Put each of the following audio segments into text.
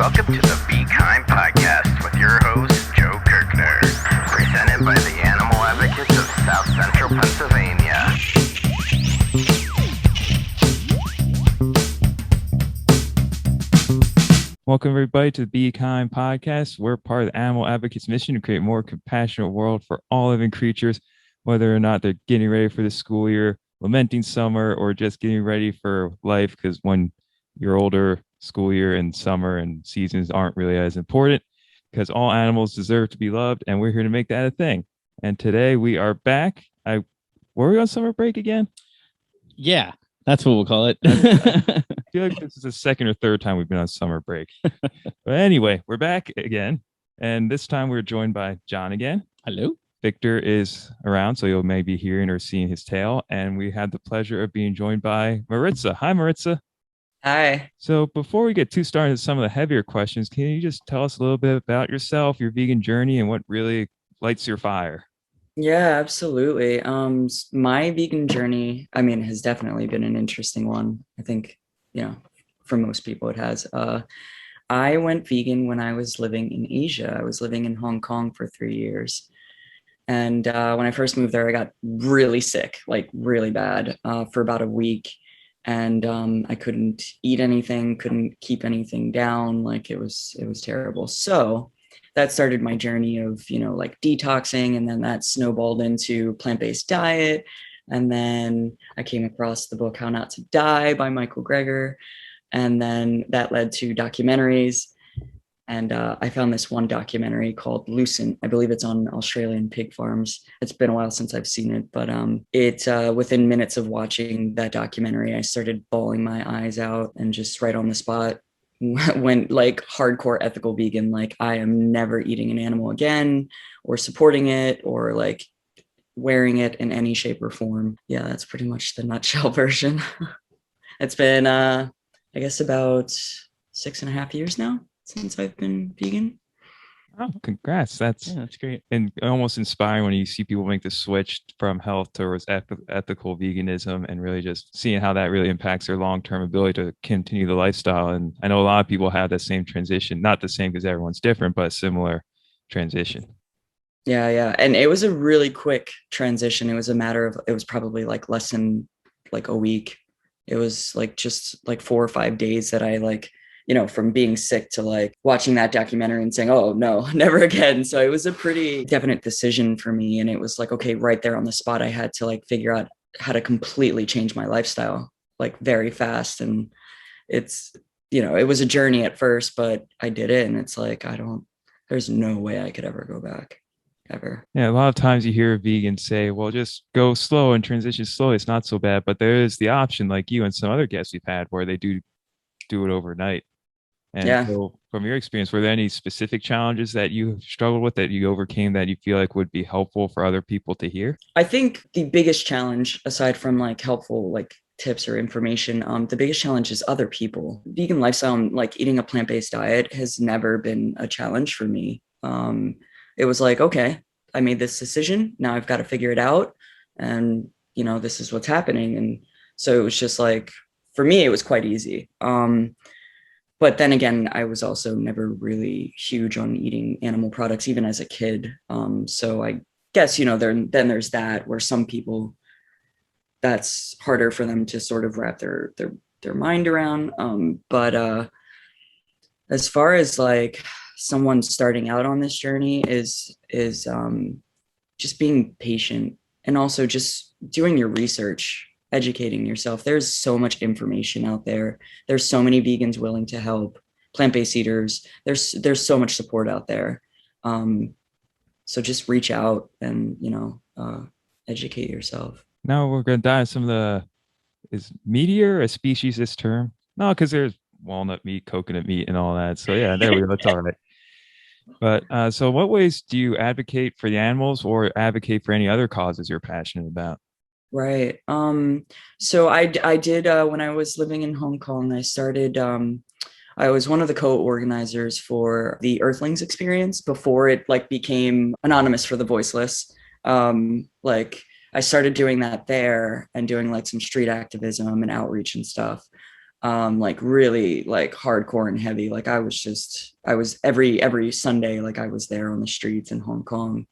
Welcome to the Be Kind podcast with your host, Joe Kirkner, presented by the Animal Advocates of South Central Pennsylvania. Welcome, everybody, to the Be Kind podcast. We're part of the Animal Advocates mission to create a more compassionate world for all living creatures, whether or not they're getting ready for the school year, lamenting summer, or just getting ready for life, because when you're older, school year and summer and seasons aren't really as important, because all animals deserve to be loved, and we're here to make that a thing. And today we are back. Were we on summer break again? Yeah, that's what we'll call it. I feel like this is the second or third time we've been on summer break. But anyway, we're back again. And this time we're joined by John again. Hello. Victor is around, so you'll maybe hearing or seeing his tail. And we had the pleasure of being joined by Maritsa. Hi, Maritsa. Hi. So before we get too started with some of the heavier questions, can you just tell us a little bit about yourself, your vegan journey, and what really lights your fire? Yeah, absolutely. My vegan journey, has definitely been an interesting one. I think, for most people it has. I went vegan when I was living in Asia. I was living in Hong Kong for 3 years. And when I first moved there, I got really sick, like really bad, for about a week. And I couldn't eat anything, couldn't keep anything down. Like it was terrible. So that started my journey of, like detoxing, and then that snowballed into plant-based diet. And then I came across the book How Not to Die by Michael Greger. And then that led to documentaries. And I found this one documentary called Lucent. I believe it's on Australian pig farms. It's been a while since I've seen it, but within minutes of watching that documentary, I started bawling my eyes out and just right on the spot went like hardcore ethical vegan. Like I am never eating an animal again or supporting it or like wearing it in any shape or form. Yeah, that's pretty much the nutshell version. It's been, I guess about 6.5 years now since I've been vegan. Oh, congrats. That's great. And almost inspiring when you see people make the switch from health towards ethical veganism and really just seeing how that really impacts their long-term ability to continue the lifestyle. And I know a lot of people have that same transition, not the same because everyone's different, but a similar transition. Yeah. And it was a really quick transition. It was probably like less than like a week. It was like just like 4 or 5 days that I like, from being sick to like watching that documentary and saying, oh no, never again. So it was a pretty definite decision for me. And it was like, okay, right there on the spot, I had to like figure out how to completely change my lifestyle, like very fast. And it's, it was a journey at first, but I did it. And it's like, there's no way I could ever go back. Ever. Yeah, a lot of times you hear vegans say, well, just go slow and transition slowly. It's not so bad. But there is the option, like you and some other guests we've had, where they do it overnight. And so from your experience, were there any specific challenges that you struggled with that you overcame that you feel like would be helpful for other people to hear? I think the biggest challenge, aside from like helpful like tips or information, the biggest challenge is other people. Vegan lifestyle, like eating a plant-based diet, has never been a challenge for me. It was like, okay, I made this decision. Now I've got to figure it out. And, this is what's happening. And so it was just like, for me, it was quite easy. But then again, I was also never really huge on eating animal products, even as a kid. So I guess, then there's that where some people, that's harder for them to sort of wrap their mind around. But as far as like someone starting out on this journey is just being patient and also just doing your research, educating yourself. There's so much information out there. There's so many vegans willing to help, plant-based eaters. There's so much support out there. So just reach out and, educate yourself. Now we're going to dive some is meteor a species, this term? No, because there's walnut meat, coconut meat, and all that. So yeah, there we go. That's all right. But so what ways do you advocate for the animals or advocate for any other causes you're passionate about? Right. So I did, when I was living in Hong Kong, I was one of the co-organizers for the Earthlings experience before it like became anonymous for the voiceless. Like I started doing that there and doing like some street activism and outreach and stuff. like really like hardcore and heavy. Like I was every Sunday, like I was there on the streets in Hong Kong.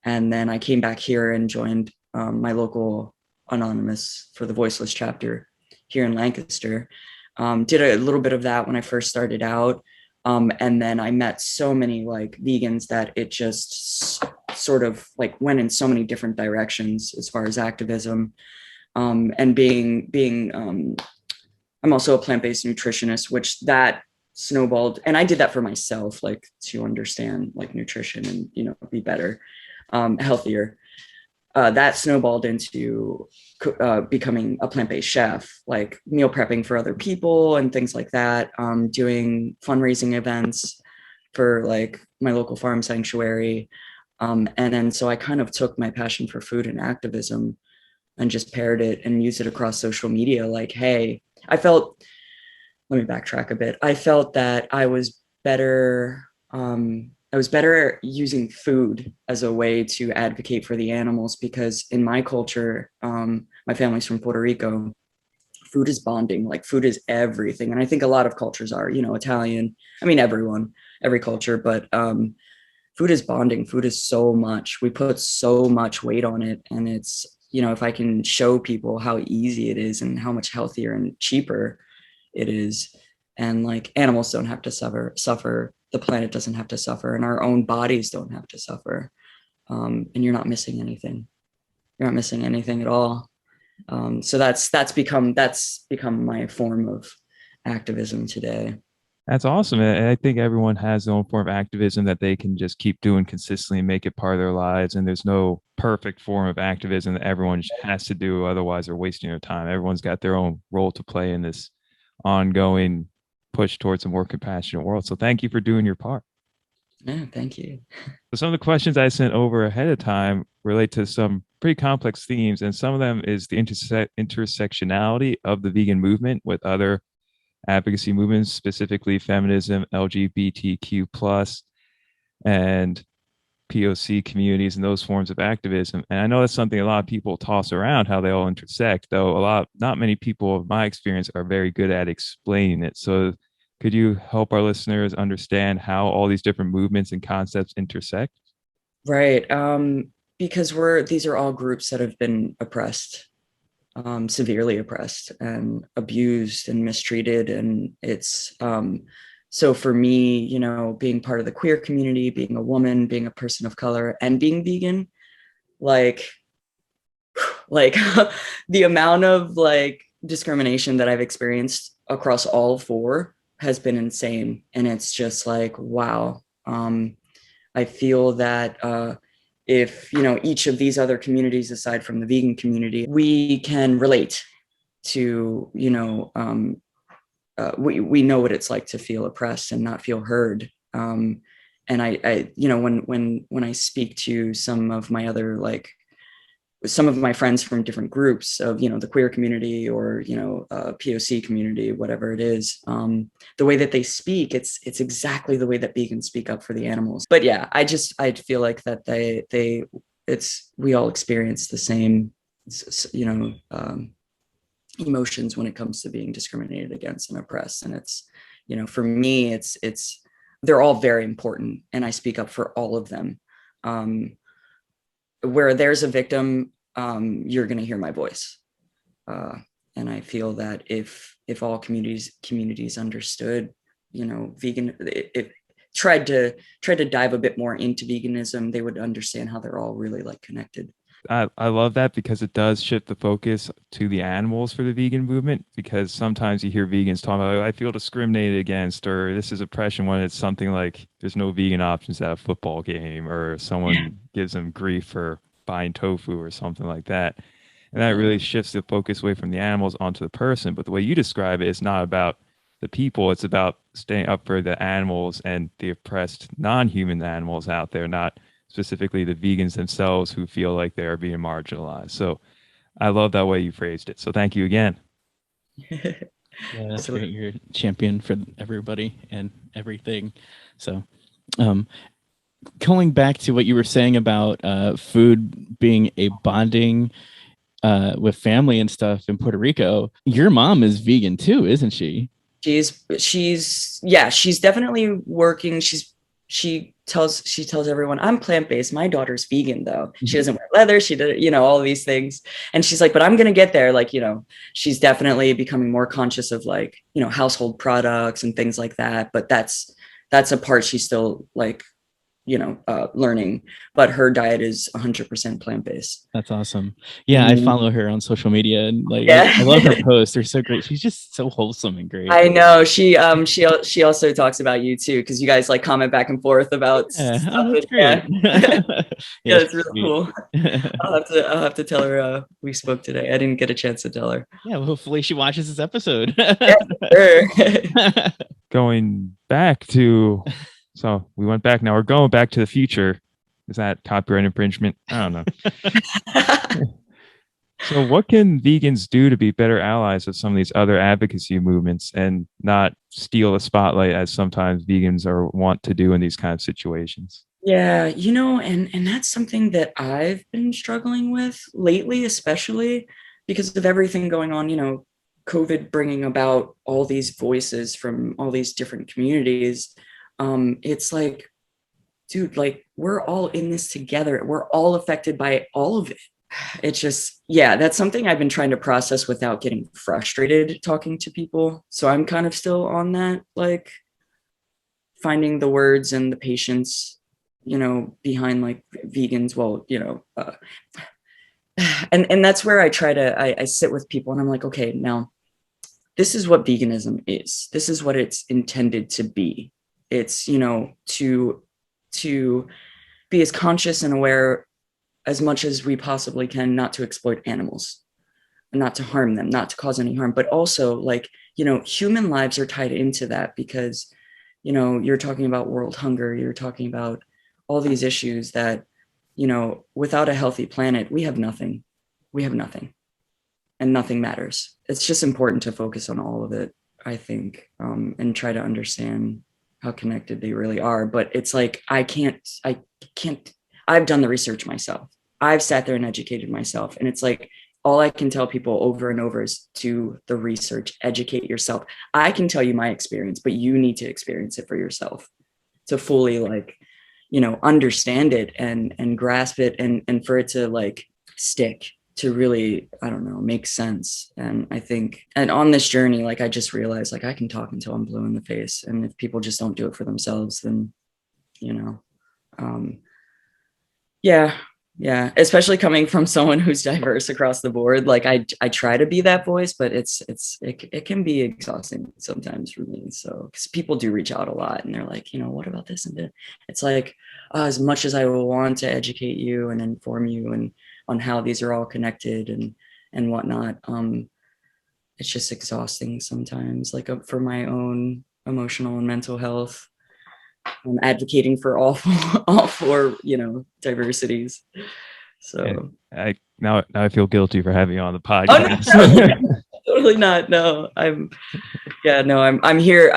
And then I came back here and joined my local Anonymous for the Voiceless chapter here in Lancaster. Did a little bit of that when I first started out. And then I met so many like vegans that it just sort of like went in so many different directions as far as activism. And being I'm also a plant-based nutritionist, which that snowballed. And I did that for myself, like to understand like nutrition and, you know, be better, healthier. That snowballed into becoming a plant-based chef, like meal prepping for other people and things like that, doing fundraising events for like my local farm sanctuary. And then so I kind of took my passion for food and activism and just paired it and used it across social media. Like, hey, let me backtrack a bit. I felt that I was better using food as a way to advocate for the animals, because in my culture, my family's from Puerto Rico, food is bonding, like food is everything. And I think a lot of cultures are, you know, Italian, I mean, every culture, but food is bonding. Food is so much, we put so much weight on it. And it's, you know, if I can show people how easy it is and how much healthier and cheaper it is, and like animals don't have to suffer, the planet doesn't have to suffer, and our own bodies don't have to suffer, and you're not missing anything at all. So that's become my form of activism today. That's awesome. And I think everyone has their own form of activism that they can just keep doing consistently and make it part of their lives. And there's no perfect form of activism that everyone has to do. Otherwise, they're wasting their time. Everyone's got their own role to play in this ongoing push towards a more compassionate world. So thank you for doing your part. Yeah, thank you. So some of the questions I sent over ahead of time relate to some pretty complex themes. And some of them is the intersectionality of the vegan movement with other advocacy movements, specifically feminism, LGBTQ plus, and POC communities and those forms of activism. And I know that's something a lot of people toss around, how they all intersect, though not many people of my experience are very good at explaining it. So could you help our listeners understand how all these different movements and concepts intersect? Right. Because these are all groups that have been oppressed, severely oppressed and abused and mistreated. And it's so for me, you know, being part of the queer community, being a woman, being a person of color, and being vegan, like the amount of like discrimination that I've experienced across all four has been insane. And it's just like, wow. I feel that if, you know, each of these other communities aside from the vegan community, we can relate to, you know, we know what it's like to feel oppressed and not feel heard. And I you know, when I speak to some of my other, like some of my friends from different groups of, you know, the queer community or, you know, POC community, whatever it is, the way that they speak, it's exactly the way that vegans speak up for the animals. But yeah, I feel like that we all experience the same, you know, emotions when it comes to being discriminated against and oppressed. And it's, you know, for me, they're all very important, and I speak up for all of them. Where there's a victim, you're going to hear my voice. And I feel that if all communities understood, you know, if tried to dive a bit more into veganism, they would understand how they're all really like connected. I love that because it does shift the focus to the animals for the vegan movement, because sometimes you hear vegans talking about, I feel discriminated against, or this is oppression, when it's something like there's no vegan options at a football game, or someone gives them grief for buying tofu or something like that. And that really shifts the focus away from the animals onto the person. But the way you describe it, it's not about the people, it's about staying up for the animals and the oppressed non-human animals out there, not specifically the vegans themselves who feel like they are being marginalized. So I love that way you phrased it. So thank you again. Yeah, that's great. You're a champion for everybody and everything. So going back to what you were saying about food being a bonding with family and stuff in Puerto Rico, your mom is vegan too, isn't she? She's definitely working. She tells everyone, I'm plant-based. My daughter's vegan though. She doesn't wear leather. She did, all these things. And she's like, but I'm gonna get there. Like, she's definitely becoming more conscious of like, household products and things like that. But that's a part she's still like, learning, but her diet is 100% plant-based. That's awesome. Yeah, I follow her on social media, and like I love her posts. They're so great. She's just so wholesome and great. I know. She also talks about you too, because you guys like comment back and forth about stuff. Oh, that's great. Yeah, it's really cool. I'll have to tell her we spoke today. I didn't get a chance to tell her. Yeah, well, hopefully she watches this episode. Yeah, sure. Going back to, so we went back. Now we're going back to the future. Is that copyright infringement? I don't know. So what can vegans do to be better allies of some of these other advocacy movements and not steal the spotlight as sometimes vegans want to do in these kind of situations? Yeah, and that's something that I've been struggling with lately, especially because of everything going on, COVID bringing about all these voices from all these different communities. It's like, dude, like we're all in this together. We're all affected by all of it. It's just, yeah, that's something I've been trying to process without getting frustrated talking to people. So I'm kind of still on that, like finding the words and the patience, behind like vegans. Well, and that's where I try to, I sit with people and I'm like, okay, now this is what veganism is. This is what it's intended to be. It's, to be as conscious and aware as much as we possibly can, not to exploit animals, not to harm them, not to cause any harm, but also like, human lives are tied into that because, you're talking about world hunger, you're talking about all these issues that, without a healthy planet, we have nothing. We have nothing. And nothing matters. It's just important to focus on all of it, I think, and try to understand how connected they really are. But it's like, I've done the research myself. I've sat there and educated myself. And it's like, all I can tell people over and over is do the research, educate yourself. I can tell you my experience, but you need to experience it for yourself to fully like, understand it and grasp it and for it to like stick, to really, I don't know, make sense. And I think, and on this journey, like I just realized like I can talk until I'm blue in the face. And if people just don't do it for themselves, then, yeah, especially coming from someone who's diverse across the board. Like I try to be that voice, but it can be exhausting sometimes for me. So, because people do reach out a lot and they're like, what about this and that? It's like, as much as I will want to educate you and inform you and on how these are all connected and whatnot, it's just exhausting sometimes, like for my own emotional and mental health. I'm advocating for all four, diversities. So now I feel guilty for having you on the podcast. Oh, no, totally not. No, I'm here.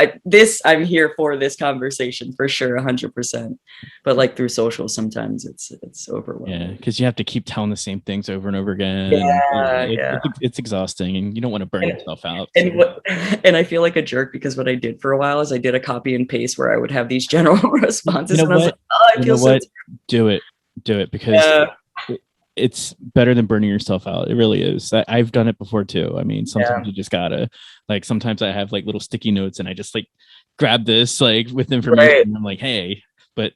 I'm here for this conversation for sure, 100%. But like through social, sometimes it's overwhelming. Yeah, because you have to keep telling the same things over and over again. Yeah, it's exhausting, and you don't want to burn yourself out. And I feel like a jerk because what I did for a while is I did a copy and paste where I would have these general responses, and I was like, oh, I feel so. Do it because it's better than burning yourself out. It really is. I've done it before too. I mean, sometimes you just gotta, like, sometimes I have like little sticky notes and I just like grab this like with information and I'm like, hey, but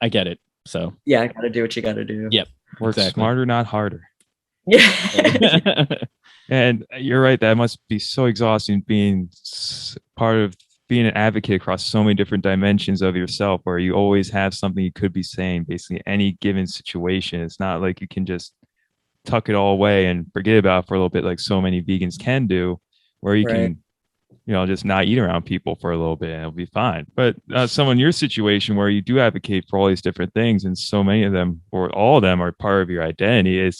I get it. So yeah, I gotta do what you gotta do. Yep. Work smarter, not harder. Yeah. And you're right. That must be so exhausting being part of being an advocate across so many different dimensions of yourself, where you always have something you could be saying basically any given situation. It's not like you can just tuck it all away and forget about it for a little bit, like so many vegans can do, where you can, just not eat around people for a little bit and it'll be fine. But someone in your situation where you do advocate for all these different things and so many of them or all of them are part of your identity,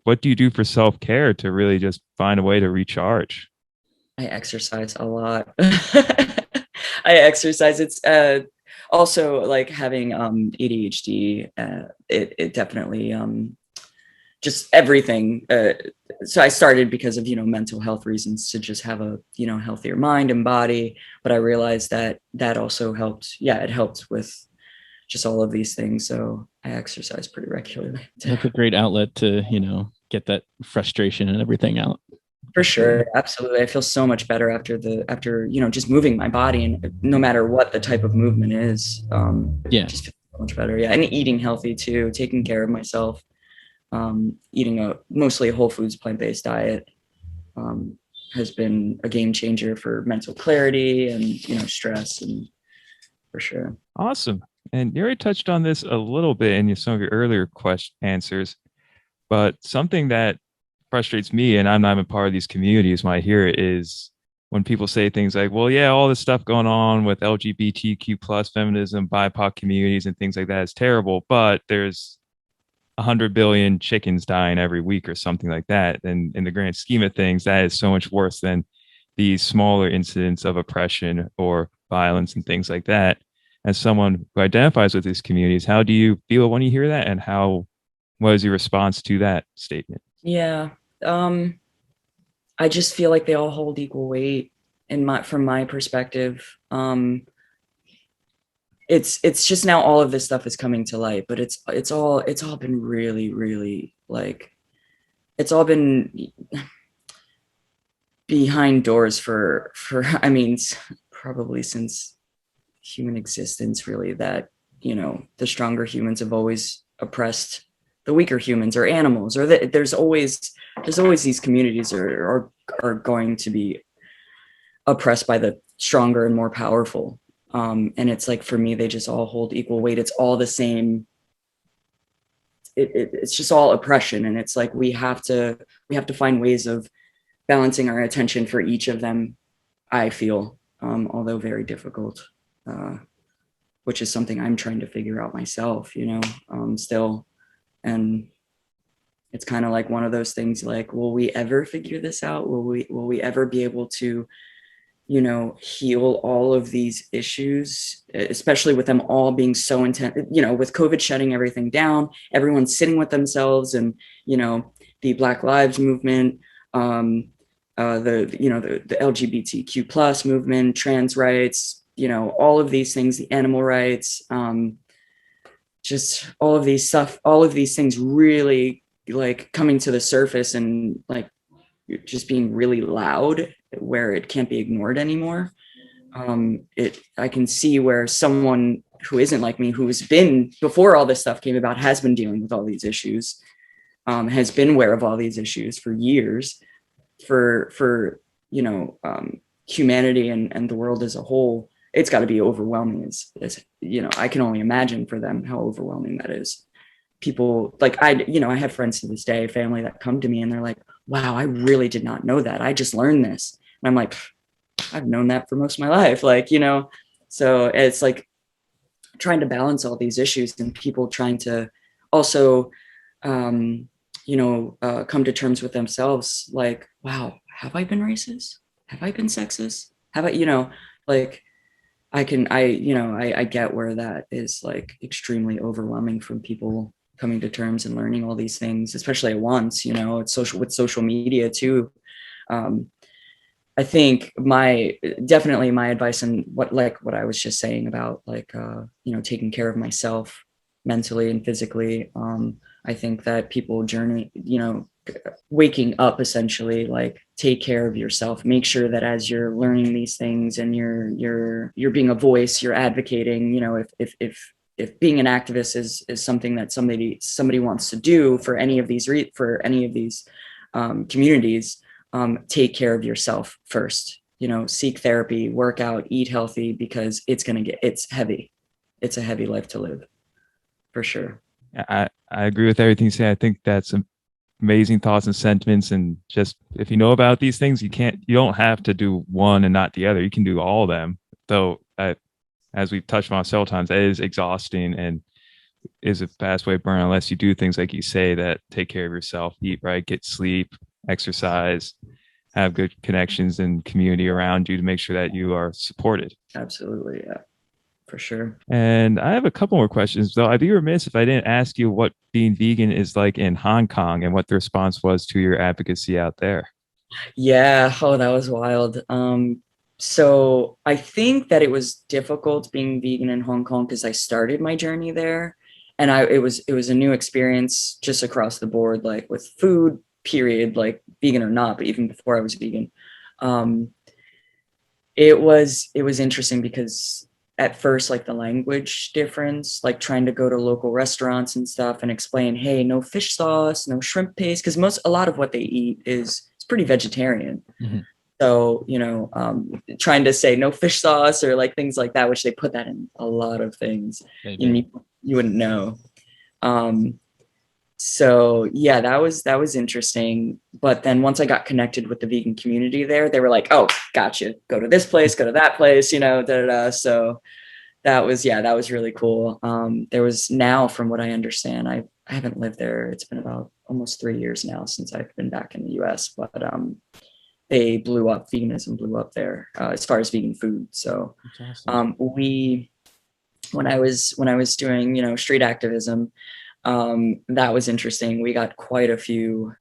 what do you do for self-care to really just find a way to recharge? I exercise a lot. I exercise. It's also like having ADHD. It definitely just everything. So I started because of, mental health reasons, to just have a, healthier mind and body. But I realized that also helped. Yeah, it helped with just all of these things. So I exercise pretty regularly. That's a great outlet to, get that frustration and everything out. For sure. Absolutely. I feel so much better after just moving my body, and no matter what the type of movement is, just feel so much better. Yeah. And eating healthy too, taking care of myself, eating a mostly whole foods, plant-based diet, has been a game changer for mental clarity and, stress, and for sure. Awesome. And you already touched on this a little bit in some of your earlier answers, but something that frustrates me, and I'm not even part of these communities when I hear it, is when people say things like, well, yeah, all this stuff going on with LGBTQ plus feminism, BIPOC communities and things like that is terrible, but there's 100 billion chickens dying every week or something like that. And in the grand scheme of things, that is so much worse than these smaller incidents of oppression or violence and things like that. As someone who identifies with these communities, how do you feel when you hear that, and what is your response to that statement? Yeah. I just feel like they all hold equal weight from my perspective. It's just now all of this stuff is coming to light, but it's all been really, really, like, it's all been behind doors for I mean, probably since human existence, really, that, the stronger humans have always oppressed the weaker humans or animals, or there's always these communities are going to be oppressed by the stronger and more powerful. And it's like, for me, they just all hold equal weight. It's all the same. It's just all oppression. And it's like, we have to find ways of balancing our attention for each of them, I feel, although very difficult, which is something I'm trying to figure out myself, still. And it's kind of like one of those things, like, will we ever figure this out? Will we ever be able to, heal all of these issues, especially with them all being so intense, with COVID shutting everything down, everyone's sitting with themselves, and, the Black Lives Movement, the LGBTQ plus movement, trans rights, all of these things, the animal rights, just all of these things really, like, coming to the surface and, like, just being really loud where it can't be ignored anymore. I can see where someone who isn't like me, who's been, before all this stuff came about, has been dealing with all these issues, has been aware of all these issues for years, for humanity and the world as a whole. It's got to be overwhelming. As I can only imagine for them how overwhelming that is. People, like, I have friends to this day, family, that come to me and they're like, wow, I really did not know that. I just learned this. And I'm like, I've known that for most of my life. Like, so it's like trying to balance all these issues, and people trying to also, come to terms with themselves. Like, wow, have I been racist? Have I been sexist? Have I, like, I get where that is, like, extremely overwhelming from people coming to terms and learning all these things, especially at once. It's social media too. I think definitely my advice, and what I was just saying about, like, taking care of myself mentally and physically. I think that people journey, waking up, essentially, like, take care of yourself, make sure that as you're learning these things and you're being a voice, you're advocating, if being an activist is something that somebody wants to do for any of these communities, take care of yourself first, seek therapy, work out, eat healthy, because it's heavy. It's a heavy life to live, for sure. I agree with everything you say. I think that's amazing thoughts and sentiments. And just, if you know about these things, you don't have to do one and not the other. You can do all of them. Though, as we've touched on several times, it is exhausting and is a fast way to burn, unless you do things like you say, that take care of yourself, eat right, get sleep, exercise, have good connections and community around you to make sure that you are supported. Absolutely. Yeah. for sure. And I have a couple more questions, though. I'd be remiss if I didn't ask you what being vegan is like in Hong Kong and what the response was to your advocacy out there. Yeah, oh, that was wild. So I think that it was difficult being vegan in Hong Kong because I started my journey there, and it was a new experience just across the board, like with food, period, like vegan or not, but even before I was vegan. Um, it was interesting because at first, like the language difference, like trying to go to local restaurants and stuff and explain, hey, no fish sauce, no shrimp paste, because a lot of what they eat is it's pretty vegetarian. Mhm. So, trying to say no fish sauce or like things like that, which they put that in a lot of things, They you, do. you wouldn't know. So yeah, that was interesting. But then once I got connected with the vegan community there, they were like, "Oh, gotcha. Go to this place, go to that place, da da da." So that was really cool. There was now, from what I understand, I haven't lived there. It's been about almost 3 years now since I've been back in the U.S. But veganism blew up there as far as vegan food. So That's awesome. we when I was doing street activism, that was interesting. We got quite a few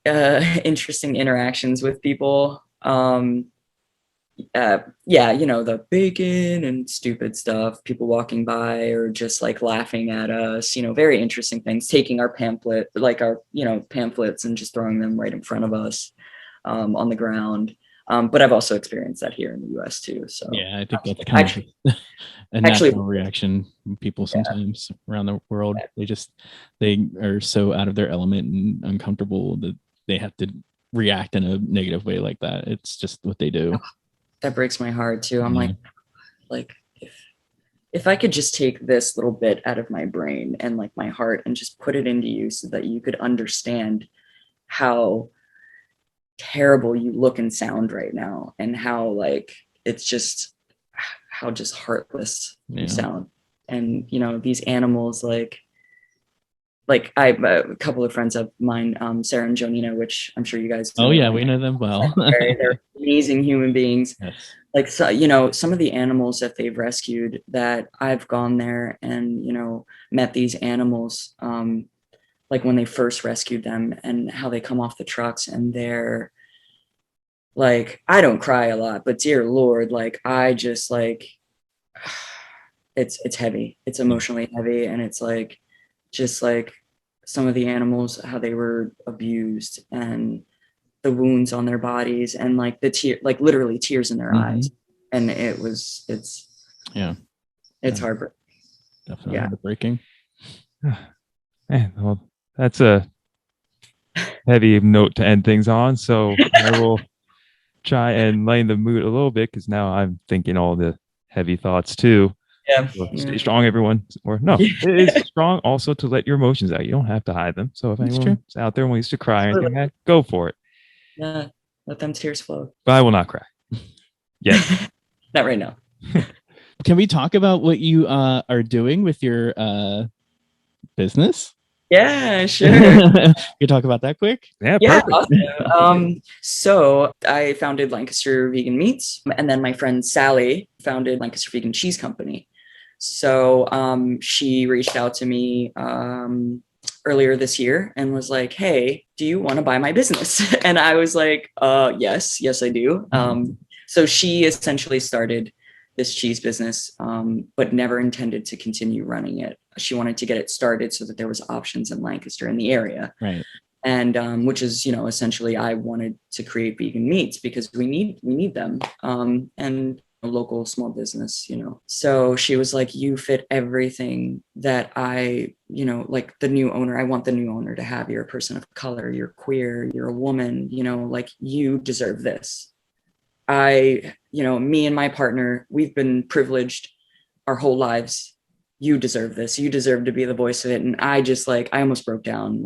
interesting interactions with people. Yeah, the bacon and stupid stuff, people walking by or just like laughing at us, very interesting things, taking our pamphlets and just throwing them right in front of us on the ground. But I've also experienced that here in the US too. So Yeah, I think that's kind of a actually, natural reaction from people yeah, sometimes around the world. They are so out of their element and uncomfortable that they have to react in a negative way like that. It's just what they do. that breaks my heart too. I'm Yeah. like if I could just take this little bit out of my brain and like my heart and just put it into you so that you could understand how terrible you look and sound right now and how like it's just how just heartless you Yeah. sound. And these animals, like I a couple of friends of mine, Sarah and Jonina, which I'm sure you guys know. Oh yeah, we know them well. They're amazing human beings. Yes. Like, so, some of the animals that they've rescued, that I've gone there and met these animals, like when they first rescued them and how they come off the trucks, and they're like, I don't cry a lot, but dear Lord, like I just like it's heavy. It's emotionally heavy, and it's like just like some of the animals, how they were abused and the wounds on their bodies and like the tear, like literally tears in their eyes. And it's Yeah, heartbreaking. definitely Yeah. heartbreaking. Man, well, that's a heavy note to end things on. So I will try and lighten the mood a little bit because now I'm thinking all the heavy thoughts too. Yeah. So stay strong, everyone. Or no, it is strong also to let your emotions out. You don't have to hide them. So if anyone's out there wants to cry or anything like that, go for it. Yeah. Let them tears flow. But I will not cry. Yet. Not right now. Can we talk about what you are doing with your business? Yeah, sure. You talk about that quick? Yeah, Yeah, perfect. awesome. So I founded Lancaster Vegan Meats, and then my friend Sally founded Lancaster Vegan Cheese Company. So she reached out to me earlier this year and was like, "Hey, do you want to buy my business?" And I was like, yes, I do." So she essentially started this cheese business, but never intended to continue running it. She wanted to get it started so that there was options in Lancaster in the area. Right. And which is, essentially I wanted to create vegan meats because we need them. And a local small business, So she was like, "You fit everything that I, like the new owner, I want the new owner to have. You're a person of color, you're queer, you're a woman, like you deserve this." Me and my partner, we've been privileged our whole lives. You deserve this. You deserve to be the voice of it. And I just I almost broke down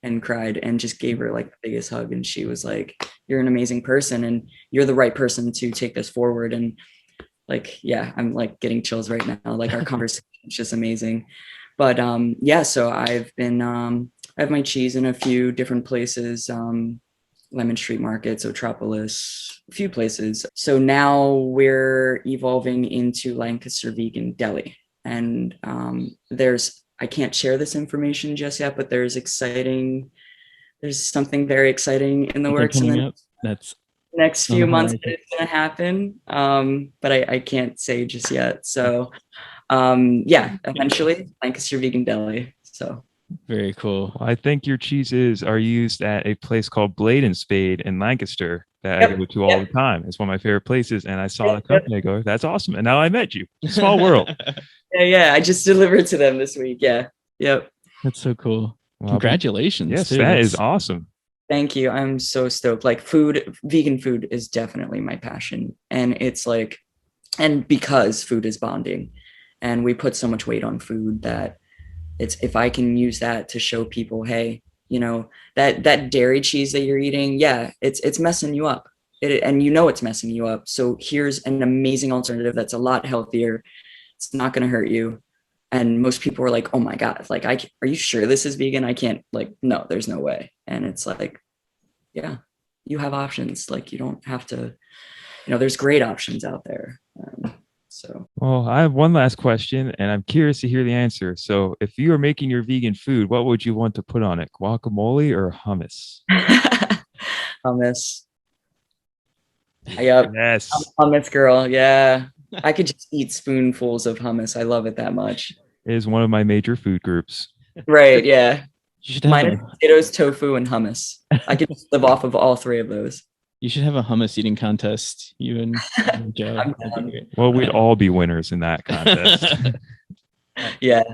and cried and just gave her the biggest hug. And she was like, "You're an amazing person and you're the right person to take this forward." And yeah, I'm getting chills right now. Our conversation is just amazing. But yeah, so I've been, I have my cheese in a few different places, Lemon Street Markets, Otropolis, a few places. So now we're evolving into Lancaster Vegan Deli. And I can't share this information just yet, but there's something very exciting in the works in the next few months that it's going to happen. But I can't say just yet. So eventually Lancaster Vegan Deli. So very cool. Well, I think your cheeses are used at a place called Blade and Spade in Lancaster that I go to all the time. It's one of my favorite places. And I saw the company. I go, that's awesome. And now I met you. Small world. Yeah. I just delivered to them this week. Yeah. Yep. That's so cool. Congratulations. Yes, that is awesome. Thank you. I'm so stoked. Like vegan food is definitely my passion. And it's like, and because food is bonding and we put so much weight on food that if I can use that to show people, hey, that dairy cheese that you're eating, it's messing you up. And it's messing you up. So here's an amazing alternative that's a lot healthier. It's not going to hurt you. And most people are like, oh my God, like, are you sure this is vegan? I can't, like, no, there's no way. And it's like, yeah, you have options. Like, you don't have to, there's great options out there. Well, I have one last question and I'm curious to hear the answer. So if you are making your vegan food, what would you want to put on it? Guacamole or hummus? Hummus. Yep. Yes. Hummus girl. Yeah. I could just eat spoonfuls of hummus. I love it that much. It is one of my major food groups. Right. Yeah. Mine is potatoes, tofu, and hummus. I could just live off of all three of those. You should have a hummus eating contest, you and Joe. Well, we'd all be winners in that contest. Yeah.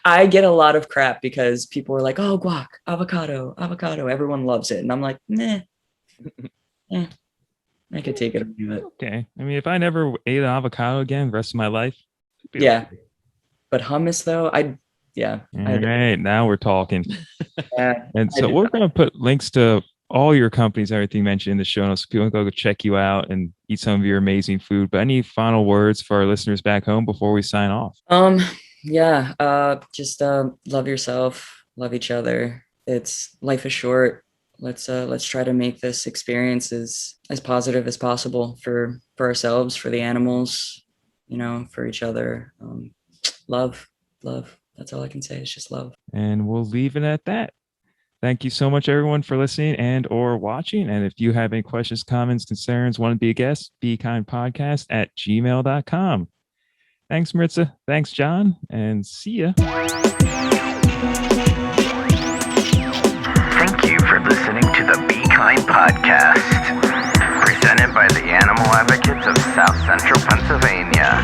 I get a lot of crap because people are like, oh, guac, avocado. Everyone loves it. And I'm like, nah. I could take it or leave it. Okay. I mean, if I never ate an avocado again the rest of my life. Yeah. Okay. But hummus, though, All right. Now we're talking. Yeah. And so we're going to put links to all your companies, everything mentioned in the show notes. So people can go check you out and eat some of your amazing food. But any final words for our listeners back home before we sign off? Just love yourself, love each other. Life is short. Let's try to make this experience as positive as possible for ourselves, for the animals, for each other. Love. That's all I can say. It's just love. And we'll leave it at that. Thank you so much, everyone, for listening and or watching. And if you have any questions, comments, concerns, want to be a guest, bekindpodcast@gmail.com. Thanks, Maritsa. Thanks, John. And see ya. Thank you for listening to the Be Kind podcast, presented by the Animal Advocates of South Central Pennsylvania.